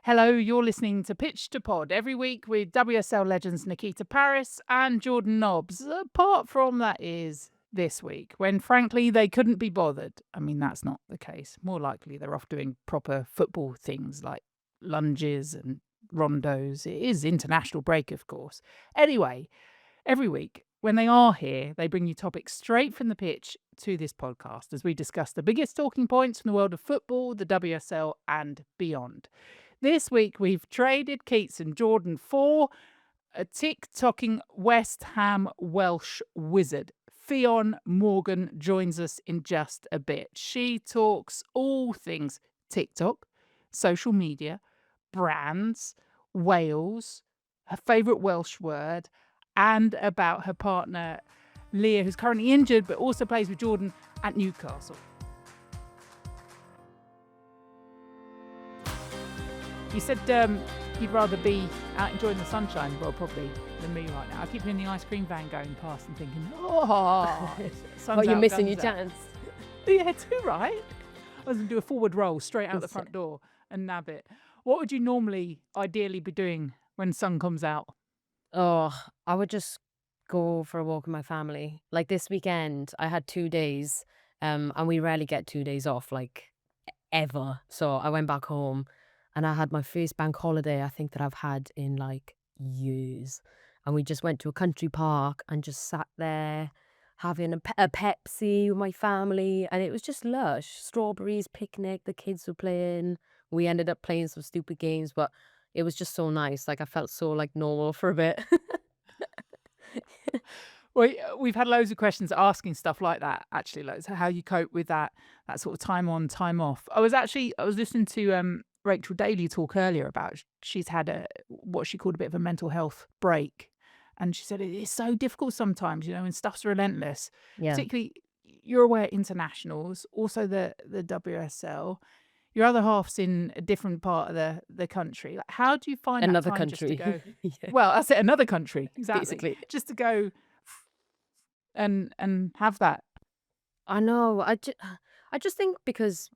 Hello, you're listening to Pitch to Pod every week with WSL legends Nikita Paris and Jordan Nobbs. Apart from that is this week, when frankly they couldn't be bothered. I mean, that's not the case. More likely they're off doing proper football things like lunges and rondos. It is international break, of course. Anyway, every week when they are here, they bring you topics straight from the pitch to this podcast as we discuss the biggest talking points from the world of football, the WSL, and beyond. This week, we've traded Keats and Jordan for a tick-tocking West Ham Welsh wizard. Ffion Morgan joins us in just a bit. She talks all things TikTok, social media, brands, Wales, her favourite Welsh word, and about her partner, Leah, who's currently injured but also plays with Jordan at Newcastle. You said you'd rather be out enjoying the sunshine, well, probably, than me right now. I keep hearing the ice cream van going past and thinking, sun's you're out, missing your guns out. chance. Yeah, too right. I was going to do a forward roll straight out the front door and nab it. What would you normally, ideally, be doing when sun comes out? Oh, I would just go for a walk with my family. Like this weekend, I had 2 days, and we rarely get 2 days off, like ever. So I went back home and I had my first bank holiday, I think, that I've had in like years. And we just went to a country park and just sat there having a Pepsi with my family. And it was just lush. Strawberries, picnic, the kids were playing. We ended up playing some stupid games, but it was just so nice. Like I felt so like normal for a bit. Well, we've had loads of questions asking stuff like that, actually, like how you cope with that sort of time on, time off. I was listening to Rachel Daly talk earlier about she's had what she called a bit of a mental health break. And she said it is so difficult sometimes, and stuff's relentless. Yeah. Particularly, you're aware at internationals, also the WSL. Your other half's in a different part of the country. Like, how do you find that Another time just to country. go? Yeah, Well, I said another country, exactly. basically. Just to go and have that. I know. I just think because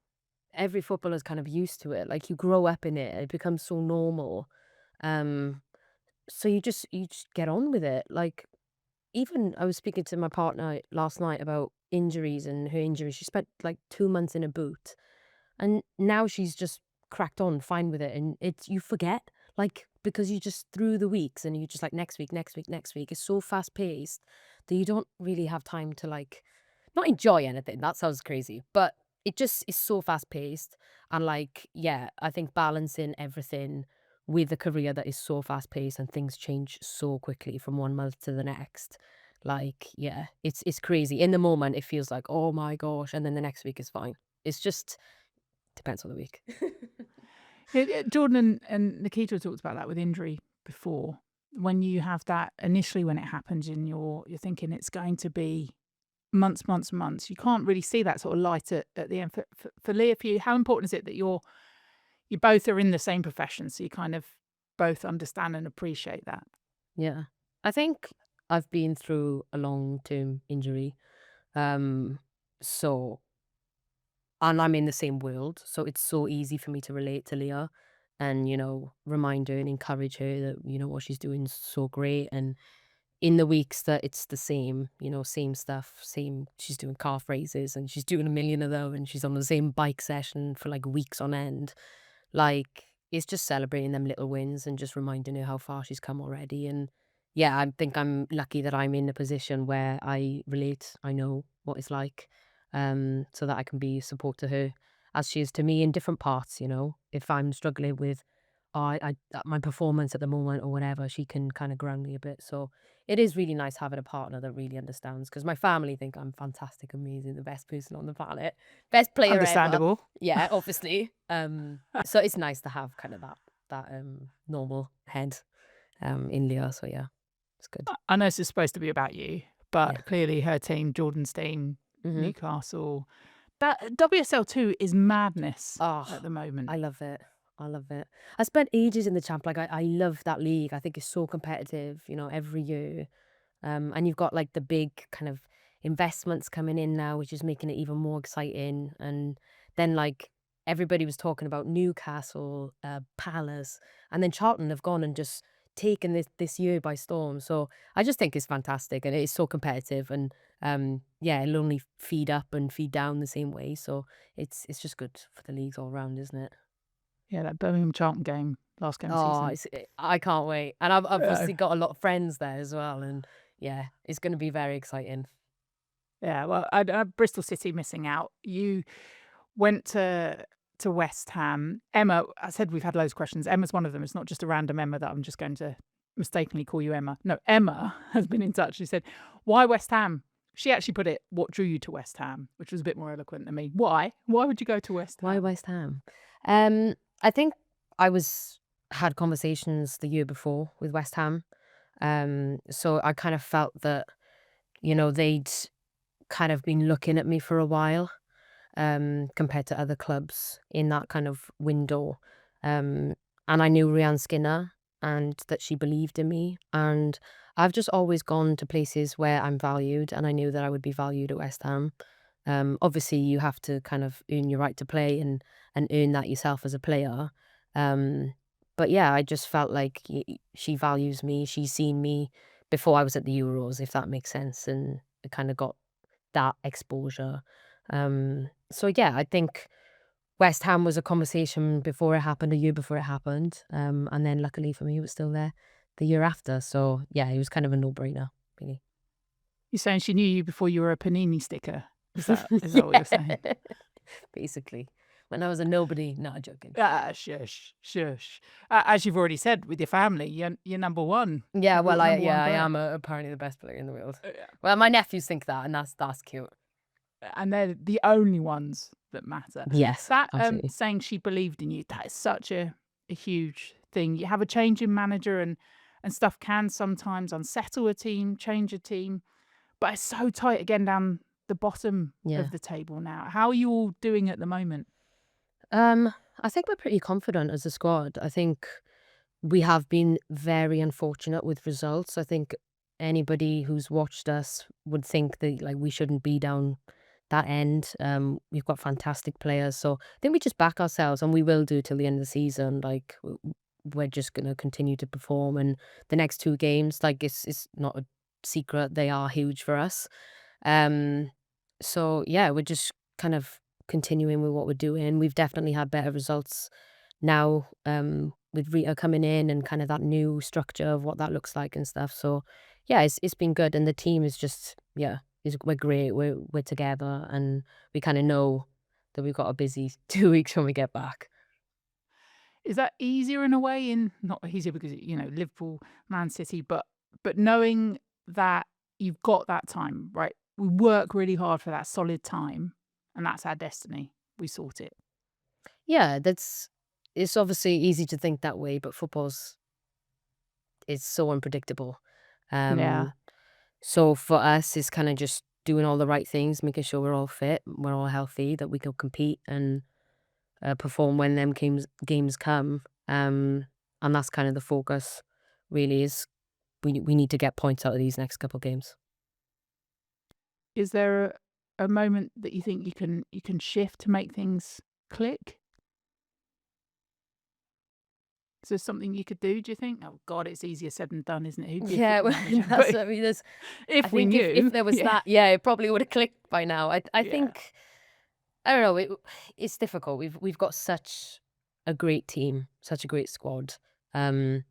every footballer's kind of used to it. Like you grow up in it, it becomes so normal. Um, so you just get on with it. Like even I was speaking to my partner last night about injuries and her injuries. She spent like 2 months in a boot, and now she's just cracked on, fine with it. And it's you forget, like because you just through the weeks and you just like next week, next week, next week. It's so fast paced that you don't really have time to like not enjoy anything. That sounds crazy, but it just is so fast paced. And like, yeah, I think balancing everything with a career that is so fast paced and things change so quickly from 1 month to the next. Like, yeah, it's crazy. In the moment, it feels like, oh my gosh, and then the next week is fine. It's just depends on the week. Yeah, Jordan and Nikita talked about that with injury before. When you have that initially, when it happens, and you're thinking it's going to be months, months, months. You can't really see that sort of light at the end. For Leah, for you, how important is it that you both are in the same profession, so you kind of both understand and appreciate that? Yeah. I think I've been through a long-term injury. Um, so and I'm in the same world, so it's so easy for me to relate to Leah and, remind her and encourage her that, what she's doing is so great. And in the weeks that it's the same, same stuff, she's doing calf raises and she's doing a million of them and she's on the same bike session for like weeks on end. Like, it's just celebrating them little wins and just reminding her how far she's come already. And yeah, I think I'm lucky that I'm in a position where I relate, I know what it's like, so that I can be support to her as she is to me in different parts, If I'm struggling with my performance at the moment or whatever, she can kind of ground me a bit. So it is really nice having a partner that really understands because my family think I'm fantastic, amazing, the best person on the planet, best player ever. Understandable. Yeah, obviously. So it's nice to have kind of that normal head in Leah. So yeah, it's good. I know this is supposed to be about you, but Yeah. clearly her team, Jordan's team, Mm-hmm. Newcastle, that WSL2 is madness at the moment. I love it. I love it. I spent ages in the champ. Like I love that league. I think it's so competitive, every year. And you've got like the big kind of investments coming in now, which is making it even more exciting. And then like everybody was talking about Newcastle, Palace, and then Charlton have gone and just taken this year by storm. So I just think it's fantastic, and it's so competitive, and yeah, it'll only feed up and feed down the same way. So it's just good for the leagues all round, isn't it? Yeah, that Birmingham Charlton game, last game of the Oh, season. I can't wait, and I've Uh, obviously got a lot of friends there as well, and yeah, it's going to be very exciting. yeah, well, Bristol City missing out. You went to West Ham. Emma, I said we've had loads of questions. Emma's one of them. It's not just a random Emma that I'm just going to mistakenly call you Emma. No, Emma has been in touch. She said, "Why West Ham?" She actually put it, "What drew you to West Ham?" which was a bit more eloquent than me. Why? Why would you go to West Why Ham? West Ham? I think I had conversations the year before with West Ham. So I kind of felt that, they'd kind of been looking at me for a while, compared to other clubs in that kind of window. And I knew Rianne Skinner and that she believed in me. And I've just always gone to places where I'm valued, and I knew that I would be valued at West Ham. Obviously, you have to kind of earn your right to play and earn that yourself as a player. Um, but yeah, I just felt like she values me. She's seen me before I was at the Euros, if that makes sense, and it kind of got that exposure. So yeah, I think West Ham was a conversation before it happened, a year before it happened. And then luckily for me, it was still there the year after. So yeah, it was kind of a no-brainer, really. You're saying she knew you before you were a Panini sticker. Is that what you're saying? Yeah. Basically, when I was a nobody. No, joking. Ah, shush, shush. As you've already said with your family, you're number one. Yeah, well, Number one I player. am apparently the best player in the world. Yeah. Well, my nephews think that, and that's cute. And they're the only ones that matter. Yes, That absolutely. saying she believed in you, that is such a huge thing. You have a change in manager and stuff can sometimes unsettle a team, change a team, but it's so tight again down the bottom Yeah. of the table now. How are you all doing at the moment? I think we're pretty confident as a squad. I think we have been very unfortunate with results. I think anybody who's watched us would think that like we shouldn't be down that end. We've got fantastic players, so I think we just back ourselves, and we will do till the end of the season. Like we're just gonna continue to perform, and the next two games, like it's not a secret, they are huge for us. Um, so yeah, we're just kind of continuing with what we're doing. We've definitely had better results now, with Rita coming in and kind of that new structure of what that looks like and stuff. So yeah, it's been good, and the team is just we're great. We're together, and we kind of know that we've got a busy 2 weeks when we get back. Is that easier in a way? In not easier because Liverpool, Man City, but knowing that you've got that time, right? We work really hard for that solid time, and that's our destiny. We sort it. Yeah, it's obviously easy to think that way, but football's is so unpredictable. Yeah. Um, so for us, it's kind of just doing all the right things, making sure we're all fit, we're all healthy, that we can compete and perform when them games come. And that's kind of the focus. Really, is we need to get points out of these next couple games. Is there a moment that you think you can shift to make things click? Is there something you could do? Do you think? Oh God, it's easier said than done, isn't it? Who'd be a Yeah, football well, manager? that's But I mean, there's. I if we think if knew, there was yeah, that, yeah, it probably would have clicked by now. I yeah. think I don't know. It's difficult. We've got such a great team, such a great squad. Um,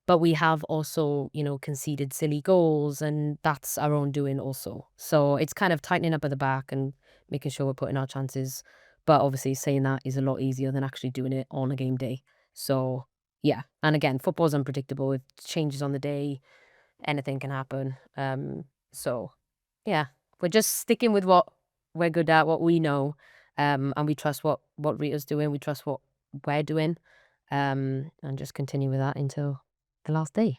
but we have also, conceded silly goals, and that's our own doing also. So it's kind of tightening up at the back and making sure we're putting our chances. But obviously, saying that is a lot easier than actually doing it on a game day. So yeah, and again, football's unpredictable. It changes on the day. Anything can happen. So yeah, we're just sticking with what we're good at, what we know, and we trust what Rita's doing. We trust what we're doing, and just continue with that until the last day.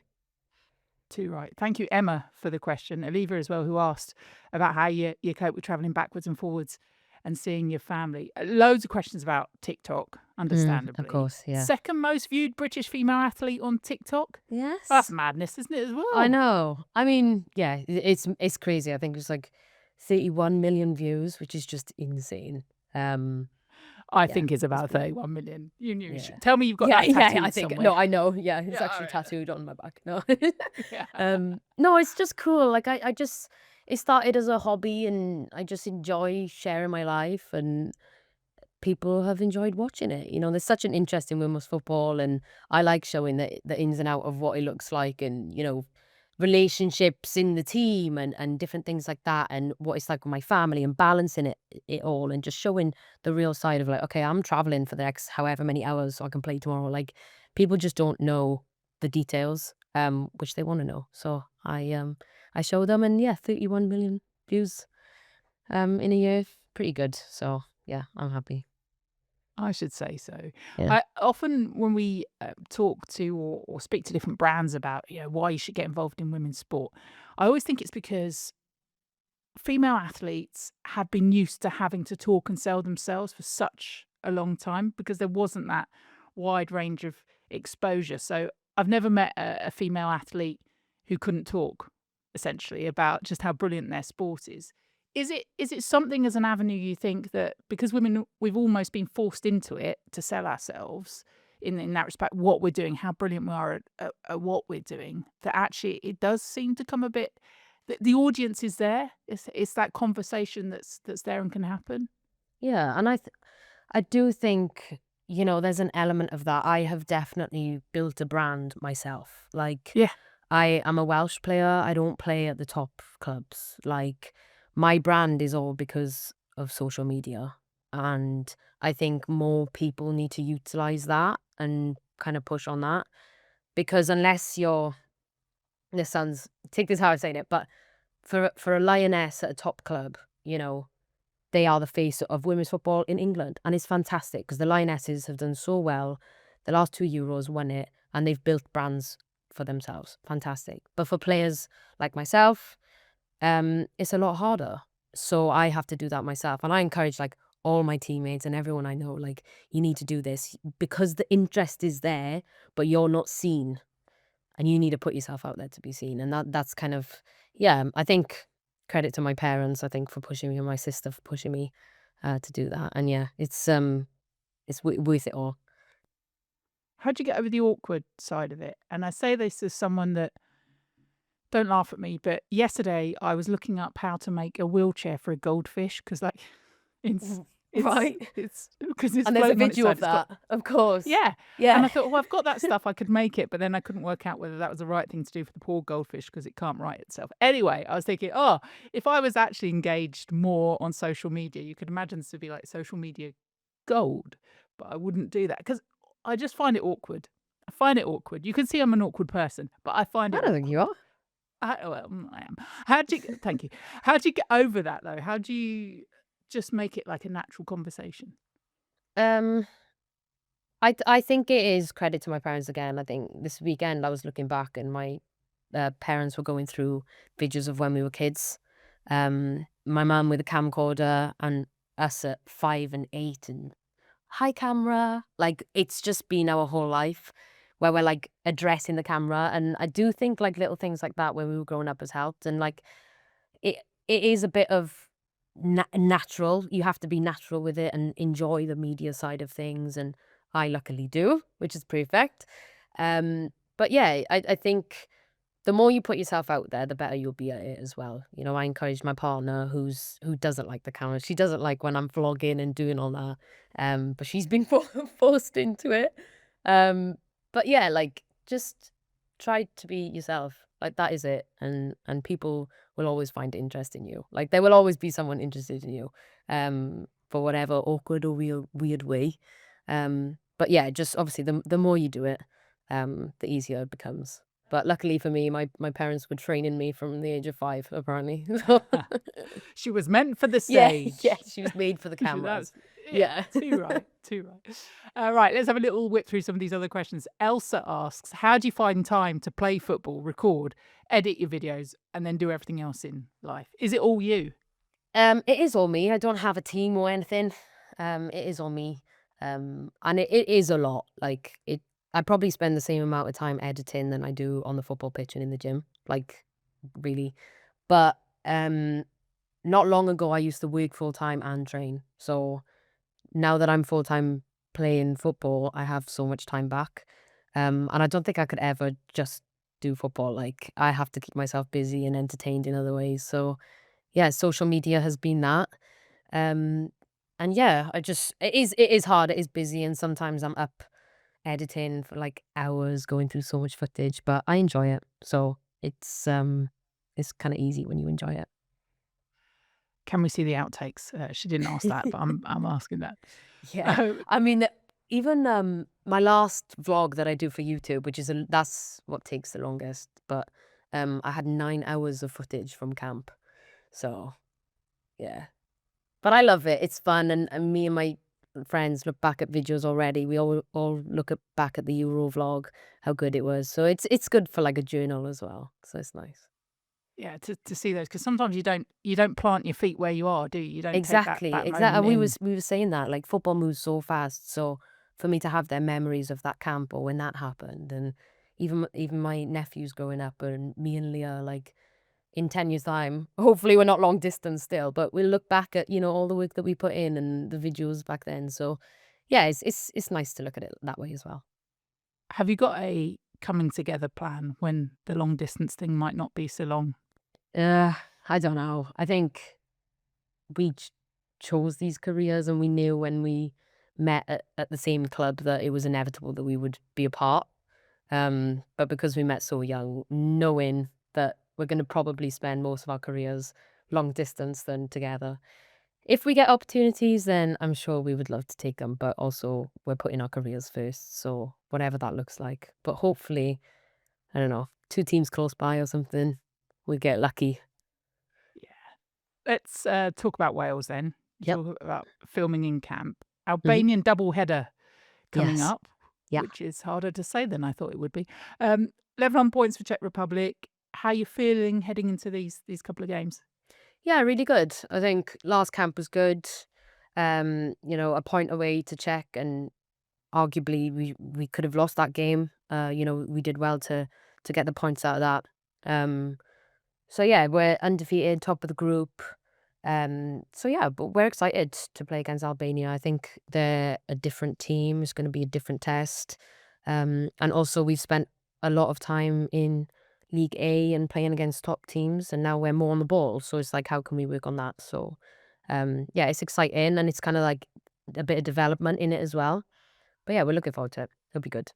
Too right. Thank you, Emma, for the question. Aliva as well, who asked about how you cope with travelling backwards and forwards and seeing your family. Loads of questions about TikTok, Of understandably. course, yeah. Second most viewed British female athlete on TikTok. That's Yes. madness, isn't it, as I well? know. I mean, yeah, it's crazy. I think it's like 31 million views, which is just insane. Um, I Yeah, think it's it's about been 31 million. You yeah. should tell me you've got Yeah, that yeah, I tattooed think somewhere. no, I know. Yeah, it's Yeah, actually tattooed on my back. No. yeah. No, it's just cool. Like I just it started as a hobby and I just enjoy sharing my life and people have enjoyed watching it. You know, there's such an interest in women's football, and I like showing the ins and out of what it looks like, and relationships in the team and different things like that, and what it's like with my family, and balancing it all, and just showing the real side of like, okay, I'm traveling for the next however many hours so I can play tomorrow. Like people just don't know the details, which they want to know. So I show them, and yeah, 31 million views in a year, pretty good. So yeah, I'm happy. I should say so. Yeah. I often, when we talk to or speak to different brands about why you should get involved in women's sport, I always think it's because female athletes have been used to having to talk and sell themselves for such a long time because there wasn't that wide range of exposure. So I've never met a female athlete who couldn't talk essentially about just how brilliant their sport is. Is it something as an avenue you think that because women we've almost been forced into it to sell ourselves in that respect, what we're doing, how brilliant we are at what we're doing, that actually it does seem to come a bit the audience is there. It's that conversation that's there and can happen. Yeah, and I do think, there's an element of that. I have definitely built a brand myself. Like, Yeah. I am a Welsh player. I don't play at the top clubs. Like, my brand is all because of social media. And I think more people need to utilize that and kind of push on that. Because unless this sounds, take this how I'm saying it, but for a lioness at a top club, they are the face of women's football in England. And it's fantastic because the Lionesses have done so well. The last two Euros won it and they've built brands for themselves. Fantastic. But for players like myself, it's a lot harder. So I have to do that myself. And I encourage like all my teammates and everyone I know, like, you need to do this because the interest is there, but you're not seen and you need to put yourself out there to be seen. And that's kind of, yeah, I think credit to my parents, I think, for pushing me, and my sister for pushing me to do that. And yeah, it's worth it all. How'd you get over the awkward side of it? And I say this as someone that don't laugh at me, but yesterday I was looking up how to make a wheelchair for a goldfish because, like, it's Right. it's because it's And there's a floating on its video side. of It's got that, of course. yeah, and Yeah. I thought, well, I've got that stuff. I could make it, but then I couldn't work out whether that was the right thing to do for the poor goldfish because it can't right itself. Anyway, I was thinking, oh, if I was actually engaged more on social media, you could imagine this would be like social media gold, but I wouldn't do that because I just find it awkward. I find it awkward. You can see I'm an awkward person, but I find I it don't think you awkward. are. I am. How do you thank you. How do you get over that, though? How do you just make it like a natural conversation? Um, I think it is credit to my parents again. I think this weekend I was looking back and my parents were going through videos of when we were kids. My mum with a camcorder and us at 5 and 8 and hi camera. Like it's just been our whole life where we're like addressing the camera. And I do think like little things like that when we were growing up has helped. And like it it is a bit of natural. You have to be natural with it and enjoy the media side of things. And I luckily do, which is perfect. But yeah, I think the more you put yourself out there, the better you'll be at it as well. I encourage my partner who doesn't like the camera. She doesn't like when I'm vlogging and doing all that. But she's been forced into it. Um, but yeah, like just try to be yourself. Like that is it. And people will always find interest in you. Like there will always be someone interested in you. For whatever awkward or weird way. But yeah, just obviously the more you do it, the easier it becomes. But luckily for me, my parents were training me from the age of 5, apparently. So She was meant for the yeah, yeah, stage. she was made for the cameras. That's yeah, Yeah. too right, too right. Right, let's have a little whip through some of these other questions. Elsa asks, "How do you find time to play football, record, edit your videos, and then do everything else in life? Is it all you?" It is all me. I don't have a team or anything. It is all me. And it is a lot. Like I probably spend the same amount of time editing than I do on the football pitch and in the gym. Like really. But not long ago I used to work full time and train. So now that I'm full-time playing football, I have so much time back. And I don't think I could ever just do football. Like, I have to keep myself busy and entertained in other ways. So, yeah, social media has been that. Um, and yeah, it is hard. It is busy, and sometimes I'm up editing for like hours, going through so much footage, but I enjoy it. So it's kind of easy when you enjoy it. Can we see the outtakes? She didn't ask that, but I'm asking that. Yeah. Oh, I mean, even my last vlog that I do for YouTube, which is that's what takes the longest, but I had 9 hours of footage from camp. So, yeah. But I love it. It's fun, and me and my friends look back at videos already. We all look back at the Euro vlog, how good it was. So it's good for like a journal as well. So it's nice. yeah, to see those, because sometimes you don't plant your feet where you are, do you? You don't take that Exactly, that exactly. moment And we in. was we were saying that like football moves so fast. So for me to have their memories of that camp or when that happened, and even my nephews growing up, and me and Leah, like in 10 years' time, hopefully we're not long distance still, but we'll look back at all the work that we put in and the videos back then. So yeah, it's nice to look at it that way as well. Have you got a coming together plan when the long distance thing might not be so long? Uh, I don't know. I think we chose these careers, and we knew when we met at the same club that it was inevitable that we would be apart. But because we met so young, knowing that we're going to probably spend most of our careers long distance than together. If we get opportunities, then I'm sure we would love to take them. But also, we're putting our careers first. So whatever that looks like. But hopefully, I don't know, two teams close by or something, we get lucky. Yeah. Let's talk about Wales then. You Yep. talk about filming in camp. Hmm. Albanian double header coming Yes. up, Yeah. which is harder to say than I thought it would be. Um, 11 points for Czech Republic. How you feeling heading into these couple of games? Yeah, really good. I think last camp was good. A point away to check, and arguably we could have lost that game. We did well to get the points out of that. Um, so yeah, we're undefeated, top of the group. So yeah, but we're excited to play against Albania. I think they're a different team. It's going to be a different test. And also we've spent a lot of time in League A and playing against top teams, and now we're more on the ball. So it's like, how can we work on that? So, yeah, it's exciting, and it's kind of like a bit of development in it as well. But yeah, we're looking forward to it. It'll be good.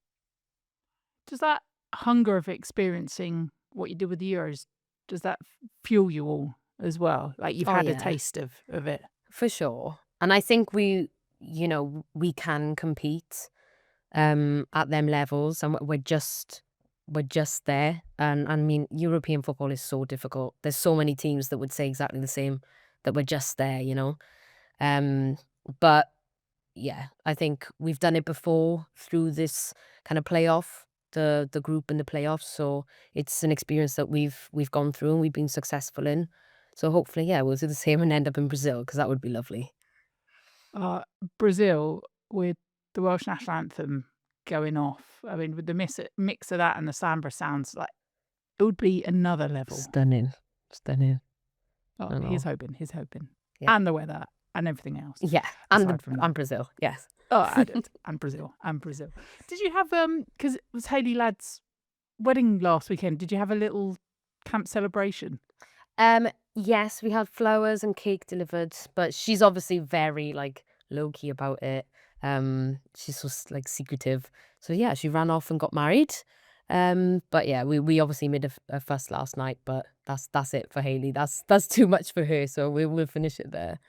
Does that hunger of experiencing what you did with the Euros, does that fuel you all as well? Like you've Oh had a yeah, taste of it. for sure. And I think we can compete at them levels, and we're just there. And I mean, European football is so difficult. There's so many teams that would say exactly the same, that we're just there. Um, but yeah, I think we've done it before through this kind of playoff, the group in the playoffs. So it's an experience that we've gone through and we've been successful in. So hopefully, yeah, we'll do the same and end up in Brazil, because that would be lovely. Uh, Brazil with the Welsh national anthem going off. I mean, with the mix of that and the samba sounds like it would be another level. Stunning, stunning. Oh, I he's know. hoping, he's hoping. Yeah, And the weather and everything else yeah, aside from that. and Brazil. Yes. Oh, I did. And Brazil. And Brazil. Did you have because it was Hayley Ladd's wedding last weekend, did you have a little camp celebration? Yes, we had flowers and cake delivered, but she's obviously very like low key about it. She's just like secretive. So yeah, she ran off and got married. But yeah, we obviously made a fuss last night, but that's it for Haley. That's too much for her, so we'll finish it there.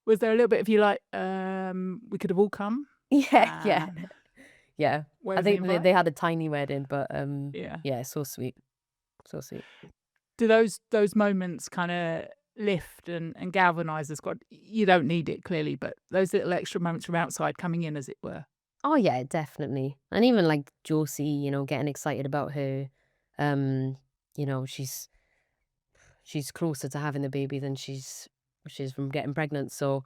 Was there a little bit of you like, we could have all come? Yeah, yeah, And yeah. I where's the think they, invite? they had a tiny wedding, but Yeah. yeah, so sweet, so sweet. Do those moments kinda lift and galvanise the squad? You don't need it clearly, but those little extra moments from outside coming in, as it were. Oh yeah, definitely. And even like Josie, getting excited about her. Um, she's closer to having the baby than she's from getting pregnant. So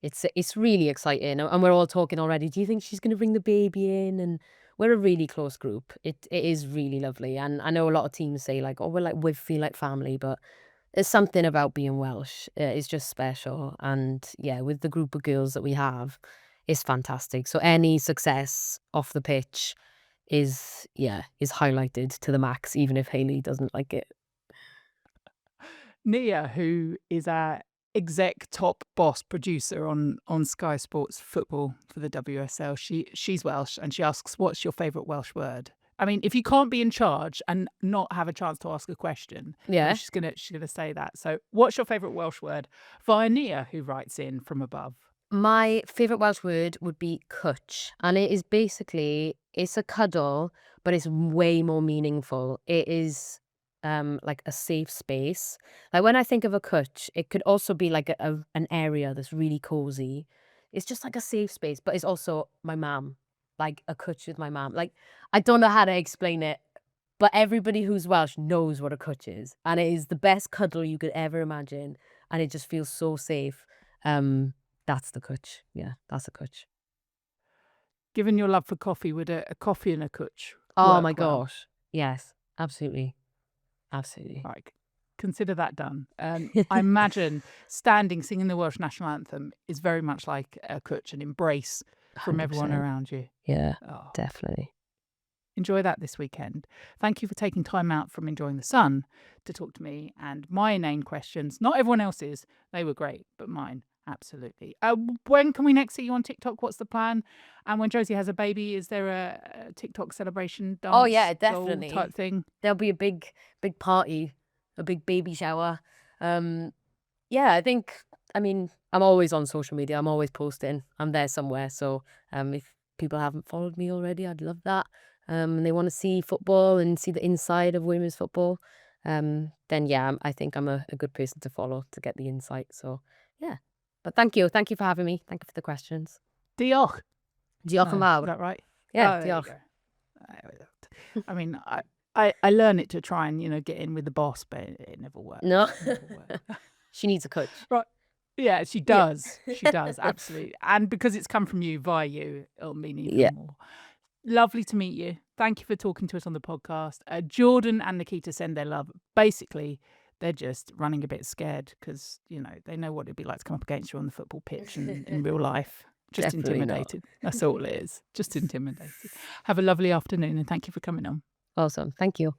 it's really exciting. And we're all talking already. Do you think she's gonna bring the baby in? And we're a really close group. It is really lovely. And I know a lot of teams say like, oh, we feel like family, but There's something about being Welsh. It's just special. And yeah, with the group of girls that we have, it's fantastic. So any success off the pitch is highlighted to the max, even if Hayley doesn't like it. Nia, who is our exec top boss producer on Sky Sports Football for the WSL, she's Welsh, and she asks, "What's your favourite Welsh word?" I mean, if you can't be in charge and not have a chance to ask a question, then Yeah. she's gonna say that. So, what's your favourite Welsh word? Via Nia, who writes in from above. My favourite Welsh word would be cwtch, and it is basically it's a cuddle, but it's way more meaningful. It is like a safe space. Like when I think of a cwtch, it could also be like an area that's really cozy. It's just like a safe space, but it's also my mum, like a cwtch with my mum. Like I don't know how to explain it, but everybody who's Welsh knows what a cwtch is, and it is the best cuddle you could ever imagine, and it just feels so safe. That's the cwtch. Yeah, that's a cwtch. Given your love for coffee, would a coffee and a cwtch Oh my work well? gosh. Yes, absolutely. Absolutely. Right, consider that done. I imagine standing singing the Welsh national anthem is very much like a cwtch, an embrace from everyone 100%. around you. Yeah, Oh, definitely. enjoy that this weekend. Thank you for taking time out from enjoying the sun to talk to me and my inane questions. Not everyone else's, they were great, but mine, absolutely. When can we next see you on TikTok? What's the plan? And when Josie has a baby, is there a TikTok celebration Oh dance yeah, goal definitely. type thing? There'll be a big party, a big baby shower. Um, yeah, I mean, I'm always on social media. I'm always posting. I'm there somewhere. So, if people haven't followed me already, I'd love that. And they want to see football and see the inside of women's football, then yeah, I think I'm a good person to follow to get the insight. So, yeah. But thank you. Thank you for having me. Thank you for the questions. Diolch. Diolch yn No, fawr. is that right? Yeah, Oh, there you diolch. go. I mean, I learn it to try and, get in with the boss, but it never works. No. It never works. She needs a coach. Right. Yeah, she Yeah. does. She does, absolutely. And because it's come from you, via you, it'll mean even Yeah. more. Lovely to meet you. Thank you for talking to us on the podcast. Jordan and Nikita send their love. Basically, they're just running a bit scared because, they know what it'd be like to come up against you on the football pitch and in real life. Just Definitely not. intimidated. That's all it is. Just intimidated. Have a lovely afternoon and thank you for coming on. Awesome. Thank you.